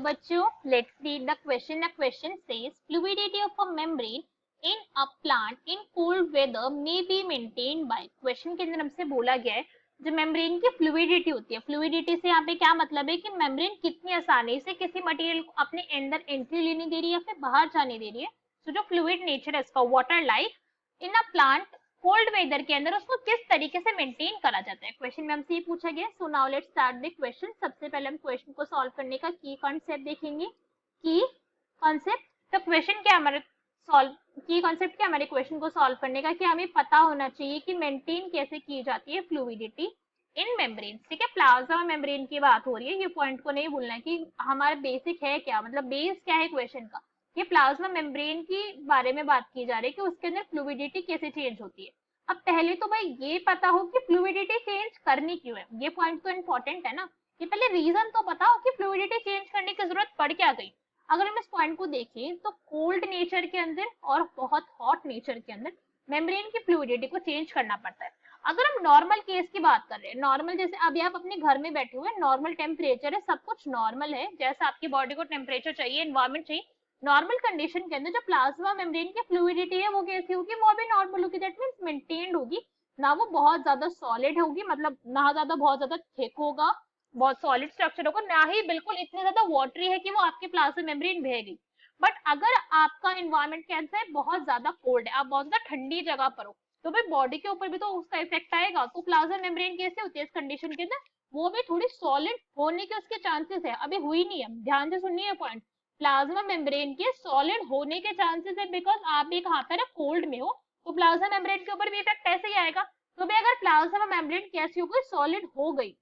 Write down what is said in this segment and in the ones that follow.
बच्चों, let's read the question. The question says fluidity of a membrane in a plant in cold weather may be maintained by. Question के अंदर हमसे बोला गया है जो मेम्ब्रेन की फ्लूइडिटी होती है. फ्लूइडिटी से यहाँ पे क्या मतलब है कि मेम्ब्रेन कितनी आसानी से किसी मटेरियल को अपने अंदर एंट्री लेने दे रही है या फिर बाहर जाने दे रही है. तो जो फ्लूइड नेचर है इसका, water like in a plant cold weather के अंदर उसको किस तरीके से मेंटेन करा जाता है. क्वेश्चन में हमसे ये पूछा गया. So now let's start the question. सबसे पहले हम क्वेश्चन को सॉल्व करने का की कॉन्सेप्ट देखेंगे. की कॉन्सेप्ट, तो क्वेश्चन क्या हमारे सॉल्व की कॉन्सेप्ट क्या हमारे क्वेश्चन को सॉल्व करने का कि हमें पता होना चाहिए कि मेंटेन कैसे की जाती है फ्लूइडिटी इन मेम्ब्रेन. ठीक है, प्लाज्मा मेम्ब्रेन की बात हो रही है. ये पॉइंट को नहीं भूलना है कि हमारा बेसिक है क्या, मतलब बेस क्या है क्वेश्चन का. ये प्लाज्मा मेम्ब्रेन की बारे में बात की जा रही है कि उसके अंदर फ्लूइडिटी कैसे चेंज होती है. अब पहले तो भाई ये पता हो कि फ्लूइडिटी चेंज करनी क्यों है. ये पॉइंट तो इंपॉर्टेंट है ना, कि पहले रीजन तो पता हो कि फ्लूइडिटी चेंज करने की जरूरत पड़ क्या गई. अगर हम इस पॉइंट को देखें तो कोल्ड नेचर के अंदर और बहुत हॉट नेचर के अंदर मेम्ब्रेन की फ्लूइडिटी को चेंज करना पड़ता है. अगर हम नॉर्मल केस की बात कर रहे हैं, नॉर्मल जैसे अभी आप अपने घर में बैठे हुए हैं, नॉर्मल टेम्परेचर है, सब कुछ नॉर्मल है, जैसा आपकी बॉडी को टेम्परेचर चाहिए, एनवायरमेंट चाहिए, नॉर्मल कंडीशन के अंदर जो प्लाज्मा मेम्ब्रेन की फ्लूइडिटी है वो कैसी होगी, वो भी नॉर्मल होगी. दैट मींस मेंटेन्ड होगी. ना वो बहुत ज्यादा सॉलिड होगी, मतलब ना ज्यादा बहुत ज्यादा थिक होगा, बहुत सॉलिड स्ट्रक्चर होगा, ना ही बिल्कुल इतनी ज्यादा वाटरी है कि वो आपके प्लाज्मा मेम्ब्रेन बह गई. बट अगर आपका एनवायरमेंट कैसा है, बहुत ज्यादा कोल्ड है, आप बहुत ज्यादा ठंडी जगह पर हो, तो भाई बॉडी के ऊपर भी तो उसका इफेक्ट आएगा. तो प्लाज्मा मेम्ब्रेन कैसे होती है इस कंडीशन के अंदर, वो भी थोड़ी सॉलिड होने के उसके चांसेस है. अभी हुई नहीं है, ध्यान से सुनिए पॉइंट. प्लाज्मा मेम्ब्रेन के सॉलिड होने के चांसेस है बिकॉज आप भी कहाँ पर कोल्ड में हो, तो प्लाज्मा मेम्ब्रेन के ऊपर भी इफेक्ट ऐसे ही आएगा. तो भाई अगर प्लाज्मा मेम्ब्रेन कैसी हो गई, सॉलिड हो गई,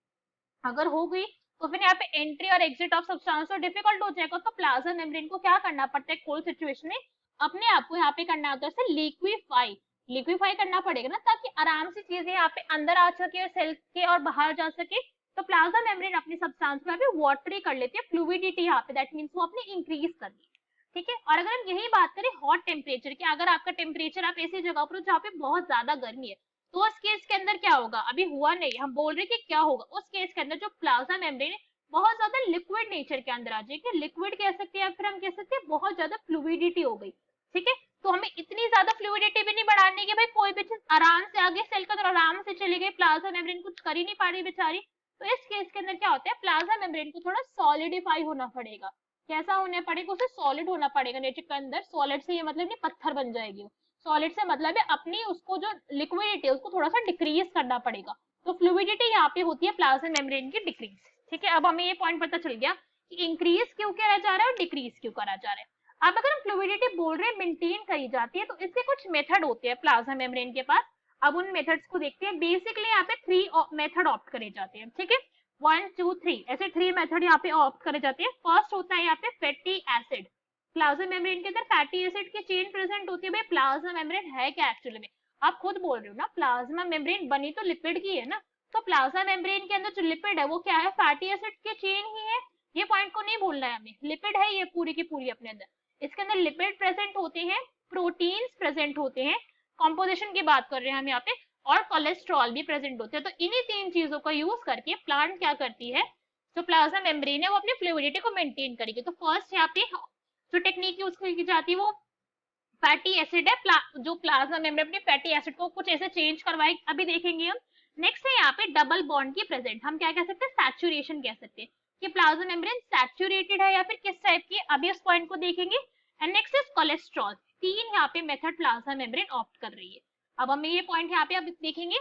अगर हो गई तो फिर यहाँ पे एंट्री और एग्जिट ऑफ सब्सटेंस तो डिफिकल्ट हो जाएगा. तो प्लाज्मा मेम्ब्रेन को क्या करना पड़ता है कोल्ड सिचुएशन में, अपने आप को यहाँ पे करना होता है लिक्विफाई. लिक्विफाई करना पड़ेगा ना, ताकि आराम से चीजें यहाँ पे अंदर आ सके और सेल के और बाहर जा सके. तो प्लाज्मा मेम्ब्रेन अपनी सब्सटेंस में वाटरी कर लेती है, फ्लूइडिटी यहाँ पे, दैट मींस वो अपने इंक्रीज कर दी. ठीक है. और अगर हम यही बात करें हॉट टेम्परेचर की, अगर आपका टेम्परेचर आप ऐसी जगह पर जहाँ पे बहुत ज्यादा गर्मी है, तो उस केस के अंदर क्या होगा, अभी हुआ नहीं, हम बोल रहे कि क्या होगा. उस केस के अंदर जो प्लाज्मा मेम्ब्रेन है बहुत ज्यादा लिक्विड नेचर के अंदर आ जाएगी. लिक्विड कह सकते हैं या फिर हम कह सकते हैं बहुत ज्यादा फ्लूइडिटी हो गई. ठीक है. तो हमें इतनी ज्यादा फ्लूइडिटी भी नहीं बढ़ानी कि भाई कोई भी चीज आराम से आगे सेल के अंदर आराम से चली गई, प्लाज्मा मेम्ब्रेन कुछ कर ही नहीं पा रही बेचारी. तो इस केस के अंदर क्या होता है, प्लाज्मा मेम्ब्रेन को थोड़ा सॉलिडिफाई होना पड़ेगा. कैसा होना पड़ेगा, उसे सॉलिड होना पड़ेगा नेचर के अंदर. सॉलिड से ये मतलब नहीं पत्थर बन जाएगी. सॉलिड से मतलब है अपनी उसको जो लिक्विडिटी है उसको थोड़ा सा डिक्रीज करना पड़ेगा. तो फ्लूइडिटी यहाँ पे होती है प्लाज्मा मेम्ब्रेन की डिक्रीज. ठीक है. अब हमें ये पॉइंट पता चल गया कि इंक्रीज क्यों करा जा रहा है और डिक्रीज क्यों करा जा रहा है. अब अगर हम फ्लूइडिटी बोल रहे हैं मेंटेन करी जाती है, तो इसके कुछ मेथड होते हैं प्लाज्मा मेम्ब्रेन के पास. अब उन मेथड्स को देखते हैं. बेसिकली यहाँ पे 3 मेथड ऑप्ट करे जाते हैं. ठीक है, 1 2 3 ऐसे 3 मेथड यहाँ पे ऑप्ट करे जाते हैं. फर्स्ट होता है यहाँ पे फैटी एसिड. प्लाज्मा मेम्ब्रेन के अंदर फैटी एसिड की चेन प्रेजेंट होती है. भाई प्लाज्मा मेम्ब्रेन है क्या एक्चुअली में, आप खुद बोल रहे हो ना, प्लाज्मा मेम्ब्रेन बनी तो लिपिड की है ना. तो प्लाज्मा मेम्ब्रेन के अंदर जो लिपिड है वो क्या है, फैटी एसिड की चेन ही है. ये पॉइंट को नहीं भूलना है हमें, लिपिड है ये पूरी की पूरी अपने अंदर. इसके अंदर लिपिड प्रेजेंट होते हैं, प्रोटीन्स प्रेजेंट होते हैं, कॉम्पोजिशन की बात कर रहे हैं हम यहाँ पे, और कोलेस्ट्रॉल भी प्रेजेंट होते हैं. तो इन्हीं 3 चीजों का यूज करके प्लांट क्या करती है, जो प्लाज्मा मेम्ब्रेन है वो अपनी फ्लूइडिटी को मेंटेन करेगी. तो फर्स्ट यहाँ पे जो टेक्निक यूज की जाती है वो फैटी एसिड है. जो प्लाज्मा मेम्ब्रेन अपने फैटी एसिड को कुछ ऐसे चेंज करवाए, अभी देखेंगे हम. नेक्स्ट है यहाँ पे डबल बॉन्ड की प्रेजेंट. हम क्या कह सकते हैं, सैचुरेशन कह सकते हैं कि प्लाज्मा मेम्ब्रेन सैचुरेटेड है या फिर किस टाइप की, अभी उस पॉइंट को देखेंगे. And next is cholesterol. 3 यहाँ पे मेथड प्लाज्मा मेम्ब्रेन ऑप्ट कर रही है. अब हमें ये पॉइंट यहाँ पे अब देखेंगे.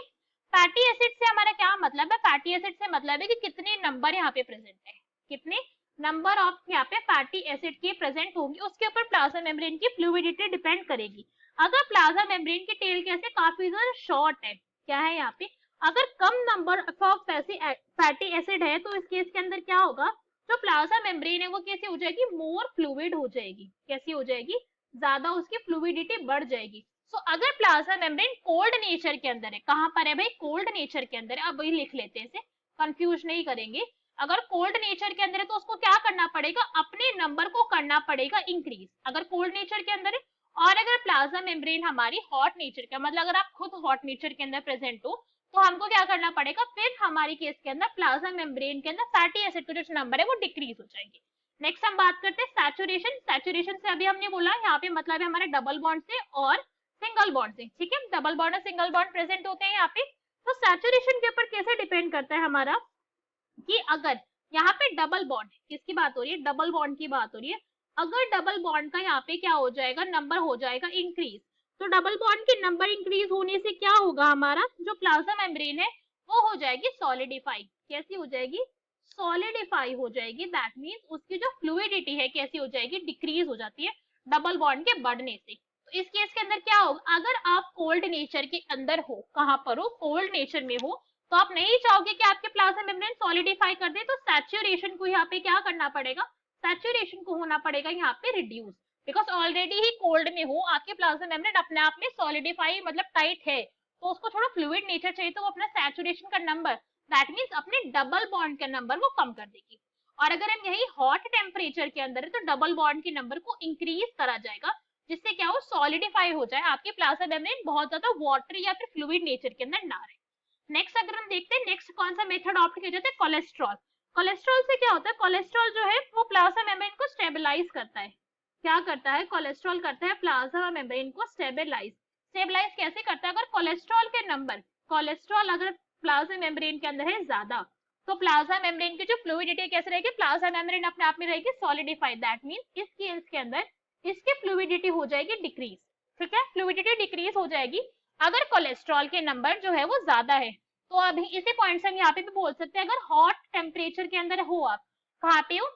फैटी एसिड से हमारा क्या मतलब है, फैटी एसिड से मतलब है कि कितने नंबर यहाँ पे प्रेजेंट है, कितने नंबर ऑफ यहाँ पे फैटी एसिड के प्रेजेंट होंगे, उसके ऊपर प्लाज्मा मेम्ब्रेन की फ्लूइडिटी डिपेंड करेगी. अगर प्लाज्मा मेम्ब्रेन की टेल कैसे काफी ज्यादा शॉर्ट है, क्या है यहाँ पे, अगर कम नंबर ऑफ फैटी एसिड है, तो इस केस के अंदर क्या होगा, जो प्लाज्मा मेम्ब्रेन है वो कैसे हो जाएगी, मोर फ्लूइड हो जाएगी. कैसी हो जाएगी, ज्यादा उसकी फ्लूइडिटी बढ़ जाएगी. सो अगर प्लाज्मा मेम्ब्रेन कोल्ड नेचर के अंदर है, कहां पर है भाई, कोल्ड नेचर के अंदर है. अब वही लिख लेते हैं, इसे कंफ्यूज नहीं करेंगे. अगर कोल्ड नेचर के अंदर है तो उसको क्या करना पड़ेगा, अपने नंबर को करना पड़ेगा इंक्रीज, अगर कोल्ड नेचर के अंदर है. और अगर प्लाज्मा मेम्ब्रेन हमारी हॉट नेचर का, मतलब अगर आप खुद हॉट नेचर के अंदर प्रेजेंट हो, तो हमको क्या करना पड़ेगा, फिर हमारी केस के अंदर प्लाज्मा मेम्ब्रेन के अंदर फैटी एसिड का जो नंबर है वो डिक्रीज हो जाएंगे. नेक्स्ट हम बात करते हैं सैचुरेशन। सैचुरेशन से अभी हमने बोला यहाँ पे मतलब है हमारे डबल बॉन्ड से और सिंगल बॉन्ड से, ठीक है, डबल बॉन्ड और सिंगल बॉन्ड प्रेजेंट होते हैं यहाँ पे। तो सैचुरेशन के ऊपर कैसे डिपेंड करता है हमारा कि अगर यहाँ पे डबल बॉन्ड, किसकी बात हो रही है, डबल बॉन्ड की बात हो रही है, अगर डबल बॉन्ड का यहाँ पे क्या हो जाएगा, नंबर हो जाएगा इंक्रीज। तो डबल बॉन्ड के नंबर इंक्रीज होने से क्या होगा, हमारा जो प्लाज्मा मेम्ब्रेन है वो हो जाएगी सॉलिडिफाई। कैसी हो जाएगी, सॉलिडिफाई हो जाएगी। दैट मीन्स उसकी जो फ्लूइडिटी है कैसी हो जाएगी, डिक्रीज हो जाती है डबल बॉन्ड के बढ़ने से। तो इस केस के अंदर क्या होगा, अगर आप कोल्ड नेचर के अंदर हो, कहां पर हो, कोल्ड नेचर में हो, तो आप नहीं चाहोगे कि आपके प्लाज्मा मेम्ब्रेन सॉलिडिफाई कर दे, तो सैचुरेशन को यहाँ पे क्या करना पड़ेगा, सैचुरेशन को होना पड़ेगा यहाँ पे reduce. Because already he cold में हो, आपके प्लाज्मा मेम्ब्रेन अपने आप में सॉलिडिफाई मतलब टाइट है, तो उसको थोड़ा फ्लूइड नेचर चाहिए, तो वो अपना सैचुरेशन का नंबर, दैट मीन्स अपने डबल बॉन्ड का नंबर वो कम कर देगी। और अगर हम यही हॉट टेम्परेचर के अंदर है तो डबल बॉन्ड के नंबर को इंक्रीज करा जाएगा, जिससे क्या हो, सॉलिडिफाई हो जाए, आपके प्लाज्मा मेम्ब्रेन बहुत ज्यादा वाटर या फिर फ्लूइड नेचर के अंदर ना रहे। नेक्स्ट अगर हम देखते हैं, नेक्स्ट कौन सा मेथड ऑप्ट किया जाता है, कोलेस्ट्रॉल। कोलेस्ट्रॉल से क्या होता है, कोलेस्ट्रॉल जो है वो प्लाज्मा मेम्ब्रेन को स्टेबलाइज करता है। क्या करता है, कोलेस्ट्रॉल करता है प्लाज्मा मेम्ब्रेन को स्टेबलाइज। स्टेबलाइज कैसे करता है, अगर कोलेस्ट्रॉल के नंबर, कोलेस्ट्रॉल अगर प्लाज्मा मेम्ब्रेन के अंदर है ज्यादा, तो प्लाज्मा मेम्ब्रेन की जो फ्लूइडिटी कैसे रहेगी, प्लाज्मा मेम्ब्रेन अपने आप में रहेगी सॉलिडिफाइड। दैट मींस इस केस के अंदर इसकी फ्लूइडिटी हो जाएगी डिक्रीज, ठीक है, फ्लूइडिटी डिक्रीज हो जाएगी अगर कोलेस्ट्रॉल के नंबर जो है वो ज्यादा है। तो अभी इसी पॉइंट से हम यहाँ पे भी बोल सकते हैं, अगर हॉट टेम्परेचर के अंदर हो, आप कहाँ पे हो,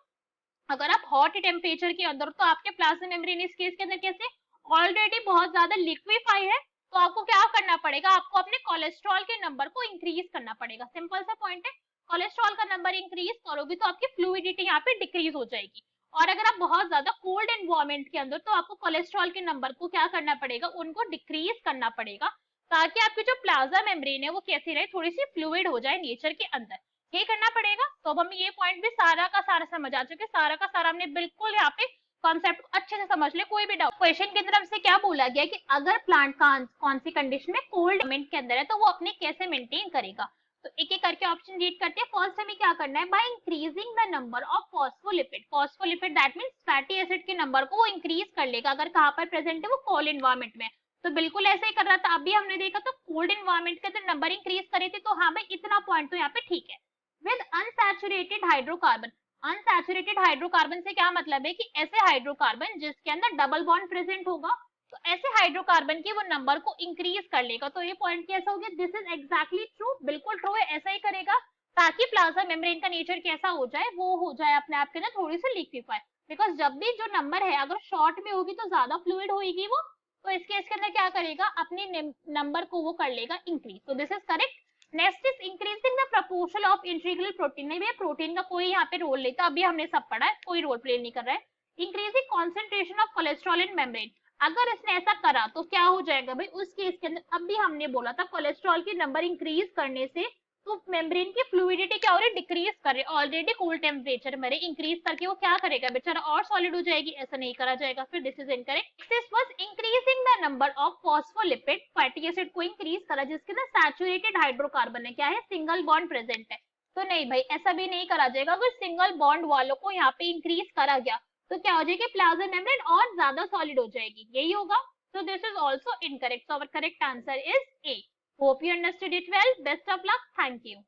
अगर आप हॉट टेम्परेचर के अंदर, तो आपके प्लाज्मा मेम्ब्रेन इस केस के अंदर कैसे ऑलरेडी बहुत ज्यादा लिक्विफाई है, तो आपको क्या करना पड़ेगा, आपको अपने कोलेस्ट्रॉल के नंबर को इंक्रीज करना पड़ेगा। सिंपल सा पॉइंट है, कोलेस्ट्रॉल का नंबर इंक्रीज करोगे तो आपकी फ्लूइडिटी यहाँ पे डिक्रीज हो जाएगी। और अगर आप बहुत ज्यादा कोल्ड एनवायरमेंट के अंदर, तो आपको कोलेस्ट्रॉल के नंबर को क्या करना पड़ेगा, उनको डिक्रीज करना पड़ेगा, ताकि आपकी जो प्लाज्मा मेम्ब्रेन है वो कैसी रहे, थोड़ी सी फ्लूइड हो जाए नेचर के अंदर, ये करना पड़ेगा। तो अब हम ये पॉइंट भी सारा का सारा समझ आ चुके, सारा का सारा हमने बिल्कुल यहाँ पे कॉन्सेप्ट अच्छे से समझ ले, कोई भी डाउट। क्वेश्चन की तरफ से क्या बोला गया कि अगर प्लांट का कौन सी कंडीशन में, कोल्ड एनवायरमेंट के अंदर है, तो वो अपने कैसे मेंटेन करेगा। तो एक एक करके ऑप्शन रीड करते हैं। फर्स्ट हमें क्या करना है, by increasing the number of phospholipid. Phospholipid that means fatty acid के नंबर को वो इंक्रीज कर लेगा, अगर कहाँ पर प्रेजेंट है, वो कोल्ड एनवायरमेंट में। तो बिल्कुल ऐसे ही कर रहा था, अभी हमने देखा तो कोल्ड एनवायरमेंट के अंदर नंबर इंक्रीज करे थे, तो हाँ भाई इतना पॉइंट तो यहाँ पे ठीक है। With unsaturated hydrocarbon, unsaturated hydrocarbon से क्या मतलब है कि ऐसे हाइड्रोकार्बन जिसके अंदर डबल बॉन्ड प्रेजेंट होगा, तो ऐसे हाइड्रोकार्बन की वो नंबर को इंक्रीज कर लेगा। तो ये पॉइंट कैसा हो गया, दिस इज एग्जैक्टली ट्रू, बिल्कुल ट्रू है, ऐसा ही करेगा, ताकि प्लाज्मा मेम्ब्रेन का नेचर कैसा हो जाए, वो हो जाए अपने आप के अंदर थोड़ी सी लिक्विफाई। बिकॉज जब भी जो नंबर है अगर शॉर्ट में होगी तो ज्यादा फ्लूइड होगी वो, तो इस केस के अंदर क्या करेगा, अपने नंबर को वो कर लेगा इंक्रीज। तो this is correct. Next is increasing the proportion of integral protein. नहीं भैया प्रोटीन का कोई यहाँ पे रोल नहीं था, अभी हमने सब पढ़ा है, कोई रोल प्ले नहीं कर रहा है। Increasing concentration of cholesterol in membrane, अगर इसने ऐसा करा तो क्या हो जाएगा भाई, उस केस के अंदर अभी हमने बोला था कोलेस्ट्रॉल की नंबर इंक्रीज करने से तो मेम्ब्रेन की फ्लूइडिटी क्या हो रही है, डिक्रीज कर रही है, ऑलरेडी कोल्ड टेम्परेचर में इंक्रीज करके वो क्या करेगा बेचारा, और सॉलिड हो जाएगी, ऐसा नहीं करा जाएगा, फिर this is incorrect. This was increasing the number of phospholipid, fatty acid को इंक्रीज करा जिसके अंदर सैचुरेटेड हाइड्रोकार्बन है, क्या है, सिंगल बॉन्ड प्रेजेंट है। तो नहीं भाई ऐसा भी नहीं करा जाएगा, अगर सिंगल बॉन्ड वालों को यहाँ पे इंक्रीज करा गया तो क्या हो जाएगी, प्लाज्मा मेम्ब्रेन और ज्यादा सॉलिड हो जाएगी, यही होगा। So this is also incorrect. So our correct answer is A. Hope you understood it well. Best of luck. Thank you.